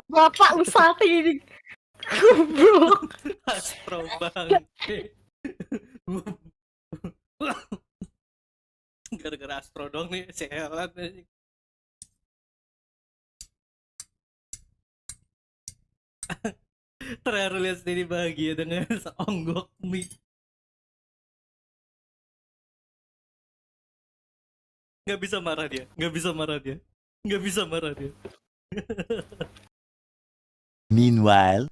Bapak lu sate ini. Goblok. Astro bangke. Gara-gara Astro dong nih, sehat nih. Terharu lihat sendiri bahagia dengan seonggok mie. Nggak bisa marah dia. Meanwhile.